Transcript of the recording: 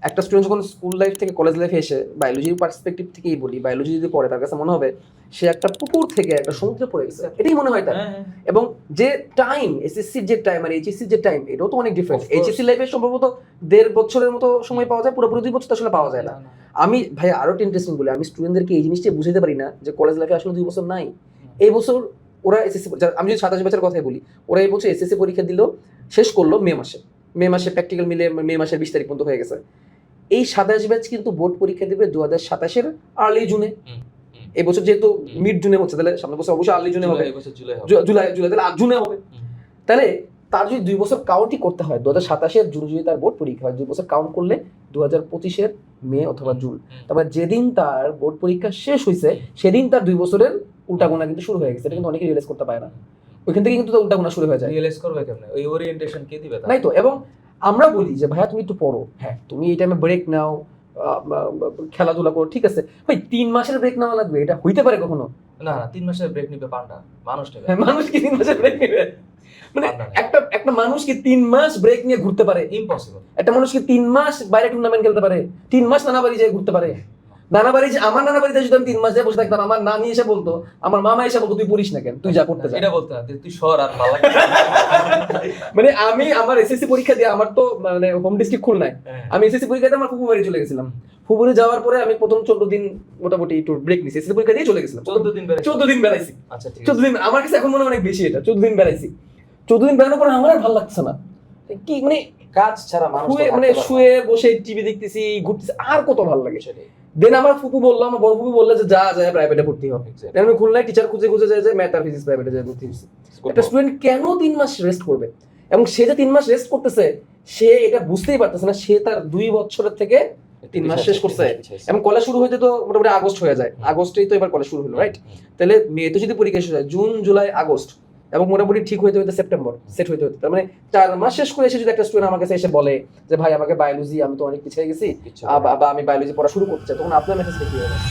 একটা স্টুডেন্ট যখন school life থেকে কলেজ লাইফে এসে বায়োলজির পার্সপেক্টিভ থেকেই বলি, বায়োলজি যদি পড়ে তার কাছে মনে হবে সে একটা পুকুর থেকে একটা সমুদ্রে পড়ে গেছে, এটাই মনে হয় তার। এবং যে টাইম এসএসসির যে টাইম আর এইচএসসির যে টাইম, এটাও তো অনেক ডিফারেন্ট। এইচএসসি লাইফে সম্ভবত 1.5 বছরের মতো সময় পাওয়া যায়, পুরোপুরি 2 বছর তো আসলে পাওয়া যায় না। আমি ভাই আরো একটা ইন্টারেস্টিং বলি, আমি স্টুডেন্টদেরকে এই জিনিসটা বুঝাতে পারি না যে কলেজ লাইফে আসলে 2 বছর নাই। এই বছর ওরা এসএসসি, আমি যদি 27 ব্যাচের কথাই বলি, ওরা এই বছর এসএসসি পরীক্ষা দিল, শেষ করলো মে মাসে প্র্যাকটিক্যাল মিলে মে মাসের 20 তারিখ পর্যন্ত হয়ে গেছে। এই 27 ব্যাচ কিন্তু বোর্ড পরীক্ষা দেবে 2027-এর আর্লি জুনে। এই বছর যেহেতু মিড জুনে হচ্ছে, তাহলে সামনের বছর অবশ্যই আর্লি জুনে হবে, জুলাই তাহলে জুনে হবে। তাহলে তার যদি 2 বছর কাউন্টই করতে হয়, 2027-এর জুন যদি তার বোর্ড পরীক্ষা হয়, 2 বছর কাউন্ট করলে 2025-এর মে অথবা জুন। তারপর যেদিন তার বোর্ড পরীক্ষা শেষ হয়েছে সেদিন তার 2 বছরের উল্টাগোনা কিন্তু শুরু হয়ে গেছে। এটা কিন্তু অনেকে রিয়েলাইজ করতে পারে না, ওইখান থেকে কিন্তু উল্টাগোনা শুরু হয়ে যায়। রিয়েলাইজ করবে কেমনে? ওই ওরিয়েন্টেশন কে দিবে? নাই তো। এবং আমরা বলি যে ভাইয়া তুমি একটু পড়ো, হ্যাঁ তুমি এই টাইমে ব্রেক নাও, খেলাধুলা করো, ঠিক আছে ভাই, 3 মাসের ব্রেক নেওয়া লাগবে? এটা হইতে পারে কখনো? না, 3 মাসের ব্রেক নিবে পান্ডা, মানুষ নেবে। মানুষ কি 3 মাসের ব্রেক নেবে? মানে একটা মানুষ কি 3 মাস ব্রেক নিয়ে ঘুরতে পারে? ইম্পসিবল। একটা মানুষ কি 3 মাস বাইরে টুর্নামেন্ট খেলতে পারে? 3 মাস নানা বাড়ি যেয়ে ঘুরতে পারে? নানা বাড়ি, আমার নানা বাড়িতে যদি আমি 3 মাস যায় বসে থাকতাম, আমার নানি এসে বলতো, আমার মামা এসে বলতো তুই পড়িস না কেন, তুই যা পড়তে যা। এটা বলতে না, তুই সর আর ভালো লাগে। মানে আমি আমার এসএসসি পরীক্ষা দিয়ে, আমার তো মানে হোম ডিস্ট্রিক্ট খুলনায়, আমি এসএসসি পরীক্ষা দিয়ে আমার ফুফু বাড়ি চলে গেছিলাম। ফুফু বাড়ি যাওয়ার পরে আমি প্রথম 14 দিন মোটামুটি একটু ব্রেক নিয়েছি, এসএসসি পরীক্ষা দিয়ে চলে গেছিলাম। 14 দিন বেড়াইছি। আচ্ছা ঠিক আছে। 14 দিন আমার কাছে এখন মনে হয় অনেক বেশি, এটা 14 দিন বেড়াইছি। 14 দিন বেড়ানোর পরে আমার আর ভালো লাগছে না, কি মানে কাজ ছাড়া মানুষ শুয়ে বসে টিভি দেখতেছি, ঘুরতেছি, আর কত ভালো লাগে সেটাই। দেন আমার ফুপু বললো, আমার বড় ফুপু বললো যে যা যায় প্রাইভেটে ভর্তি হবে। আমি খুলনায় টিচার খুঁজে খুঁজে যায় ম্যাথ আর ফিজিক্স প্রাইভেটে যায় ভর্তি হয়েছি। একটা স্টুডেন্ট কেন 3 মাস রেস্ট করবে? এবং সে যে 3 মাস রেস্ট করতেছে, সে এটা বুঝতেই পারতেছে না, সে তার 2 বছরের থেকে 3 মাস শেষ করছে। এবং কলেজ শুরু হইতে তো মোটামুটি আগস্ট হয়ে যায়, আগস্টেই তো এবার কলেজ শুরু হলো, রাইট? তাহলে মেয়েতে যদি পরীক্ষা শেষ হয় জুন জুলাই আগস্ট, এবং মোটামুটি ঠিক হইতে হইতে সেপ্টেম্বর, সেট হইতে হইতে, তার মানে 4 মাস শেষ করে এসে যদি একটা স্টুডেন্ট আমার কাছে এসে বলে যে ভাই আমাকে বায়োলজি, আমি তো অনেক পিছিয়ে গেছি, বা আমি বায়োলজি পড়া শুরু করতে চাই, তখন আপনার মেসেজটা কি হবে?